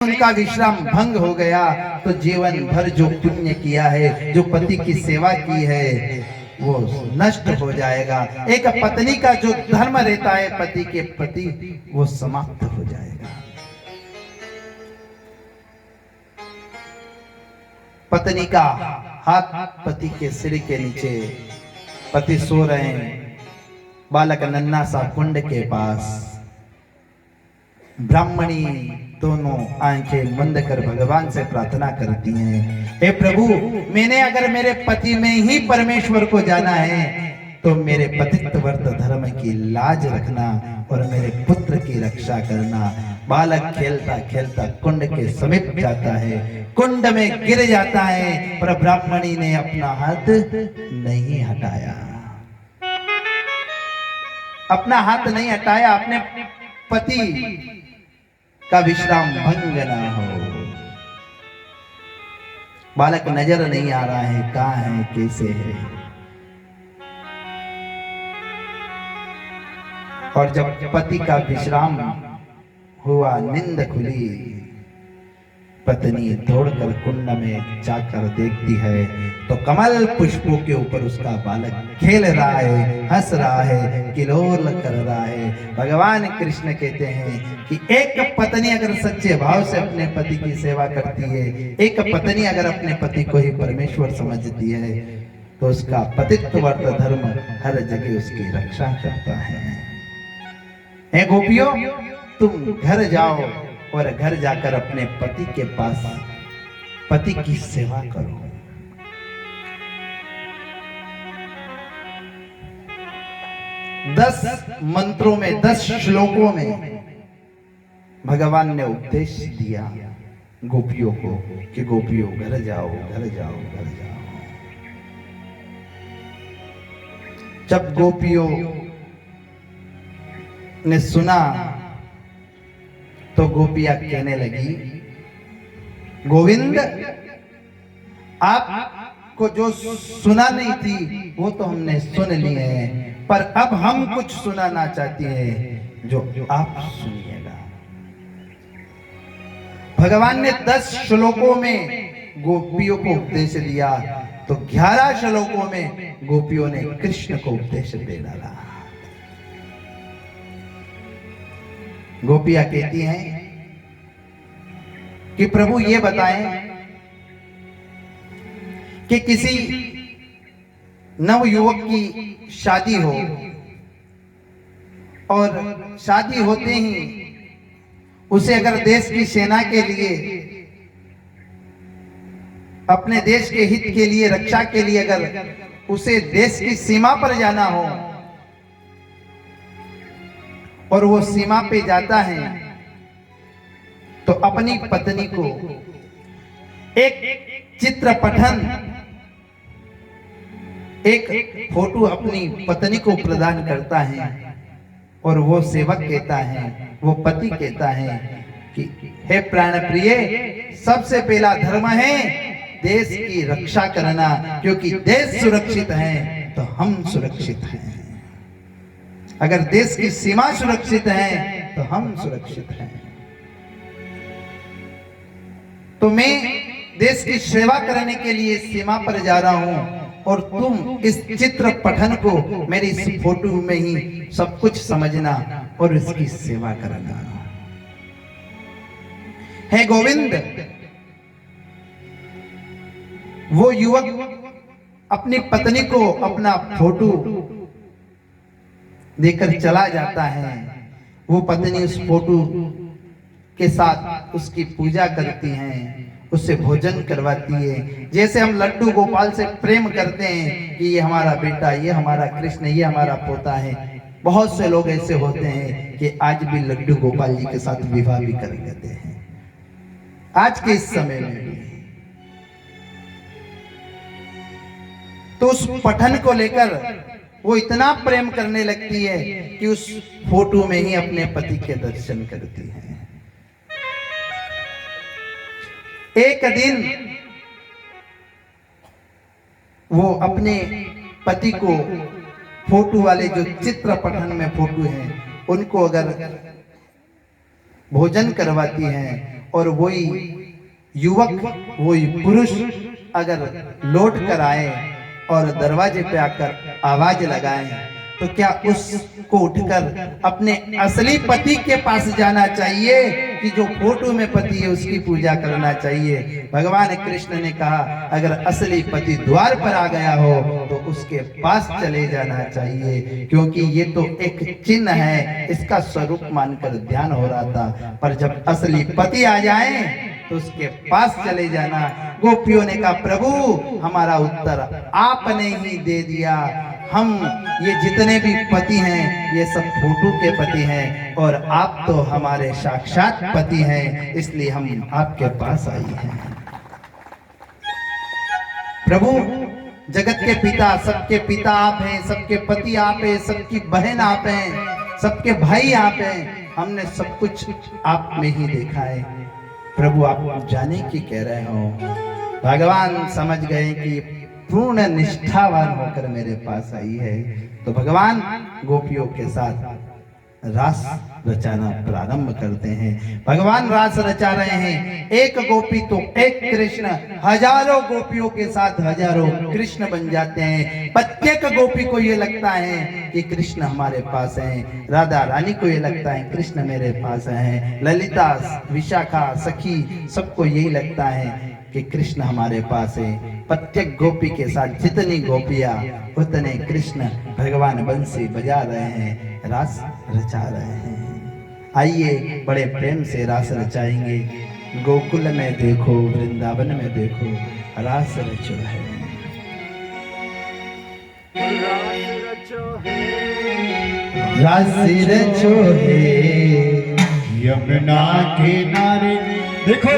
उनका विश्राम भंग हो गया तो जीवन भर जो पुण्य किया है, जो पति की सेवा की है, वो नष्ट हो जाएगा। एक पत्नी का जो धर्म रहता है पति के प्रति, वो समाप्त हो जाएगा। पत्नी का हाथ पति के सिर के नीचे, पति सो रहे हैं, बालक नन्हा सा कुंड के पास, ब्राह्मणी दोनों आंखें बंद कर भगवान से प्रार्थना करती हैं, हे प्रभु, मैंने अगर मेरे पति में ही परमेश्वर को जाना है तो मेरे पतित्व व्रत धर्म की लाज रखना और मेरे पुत्र की रक्षा करना। बालक खेलता खेलता कुंड के समीप जाता है, कुंड में गिर जाता है, पर ब्राह्मणी ने अपना हाथ नहीं हटाया, अपना हाथ नहीं हटाया, अपने पति का विश्राम भंग ना हो। बालक नजर नहीं आ रहा है, कहां है, कैसे है। और जब पति का विश्राम हुआ, नींद खुली, पत्नी दौड़कर कुंड में जाकर देखती है तो कमल पुष्पों के ऊपर उसका बालक खेल रहा है, हंस रहा है, किलोल कर रहा है। भगवान कृष्ण कहते हैं कि एक पत्नी अगर सच्चे भाव से अपने पति की सेवा करती है, एक पत्नी अगर अपने पति को ही परमेश्वर समझती है, तो उसका पतित्व व्रत धर्म हर जगह उसकी रक्षा करता है। गोपियों, तुम घर जाओ और घर जाकर अपने पति के पास पति की सेवा करो। दस मंत्रों में, 10 श्लोकों में भगवान ने उपदेश दिया गोपियों को कि गोपियों घर जाओ, घर जाओ, घर जाओ। जब गोपियों ने सुना तो गोपियां कहने लगी, गोविंद, आपको जो सुना नहीं थी वो तो हमने सुन लिए हैं, पर अब हम कुछ सुनाना चाहते हैं जो आप सुनिएगा। भगवान ने 10 श्लोकों में गोपियों को उपदेश दिया तो 11 श्लोकों में गोपियों ने कृष्ण को उपदेश दे डाला। गोपियां कहती हैं कि प्रभु ये बताएं कि किसी नवयुवक की शादी हो और शादी होते ही उसे अगर देश की सेना के लिए, अपने देश के हित के लिए, रक्षा के लिए अगर उसे देश की सीमा पर जाना हो और वो सीमा पे जाता है तो अपनी पत्नी को एक चित्र पठन, एक फोटो अपनी पत्नी को प्रदान करता है और वो सेवक कहता है, वो पति कहता है कि हे प्राण प्रिय, सबसे पहला धर्म है देश की रक्षा करना, क्योंकि देश सुरक्षित है तो हम सुरक्षित हैं। अगर देश की सीमा सुरक्षित है तो हम सुरक्षित हैं। तो मैं देश की सेवा करने के लिए सीमा पर जा रहा हूं और तुम इस चित्र पठन को मेरी इस फोटो में ही सब कुछ समझना और इसकी सेवा करना। हे गोविंद, वो युवक अपनी पत्नी को अपना फोटो देकर चला जाता है। वो पत्नी उस फोटो के साथ उसकी पूजा करती हैं, उससे भोजन करवाती है। जैसे हम लड्डू गोपाल से प्रेम करते हैं कि ये हमारा बेटा, ये हमारा कृष्ण, ये हमारा पोता है, बहुत से लोग ऐसे होते हैं कि आज भी लड्डू गोपाल जी के साथ विवाह भी कर लेते हैं। आज के इस समय में भी तो उस पठन को लेकर वो इतना प्रेम करने लगती है कि उस फोटो में ही अपने पति के दर्शन करती है। एक दिन वो अपने पति को फोटो वाले जो चित्र पठन में फोटो हैं उनको अगर भोजन करवाती हैं और वही युवक, वही पुरुष अगर लौट कर आए और दरवाजे पे आकर आवाज लगाएं, तो क्या उसको उठकर अपने असली पति के पास जाना चाहिए कि जो फोटो में पति है उसकी पूजा करना चाहिए? भगवान कृष्ण ने कहा अगर असली पति द्वार पर आ गया हो तो उसके पास चले जाना चाहिए, क्योंकि ये तो एक चिन्ह है, इसका स्वरूप मानकर ध्यान हो रहा था। पर जब असली पति आ जाए तो उसके पास चले जाना। गोपियों ने कहा प्रभु हमारा उत्तर आपने ही दे दिया, हम ये जितने भी पति हैं ये सब फोटो के पति हैं और आप तो हमारे साक्षात पति हैं, इसलिए हम आपके पास आई हैं। प्रभु जगत के पिता, सबके पिता आप हैं, सबके पति आप हैं, सबकी बहन आप हैं, सबके भाई आप हैं, हमने सब कुछ आप में ही देखा है। प्रभु आप जाने की कह रहे हो। भगवान समझ गए कि पूर्ण निष्ठावान होकर मेरे पास आई है, तो भगवान गोपियों के साथ रास रचाना प्रारंभ करते हैं। भगवान रास रचा रहे हैं, एक गोपी तो एक कृष्ण, हजारों गोपियों के साथ हजारों कृष्ण बन जाते हैं। प्रत्येक गोपी को ये लगता है कि कृष्ण हमारे पास हैं, राधा रानी को ये लगता है कृष्ण मेरे पास हैं, ललिता, विशाखा, सखी, सबको यही लगता है कि कृष्ण हमारे पास है। प्रत्येक गोपी के साथ जितनी गोपियां उतने कृष्ण भगवान बंसी बजा रहे हैं, रास रचा रहे हैं। आइए बड़े प्रेम से रास रचाएंगे। गोकुल में देखो, वृंदावन में देखो, रास रचो है। रास रचो है यमुना किनारे देखो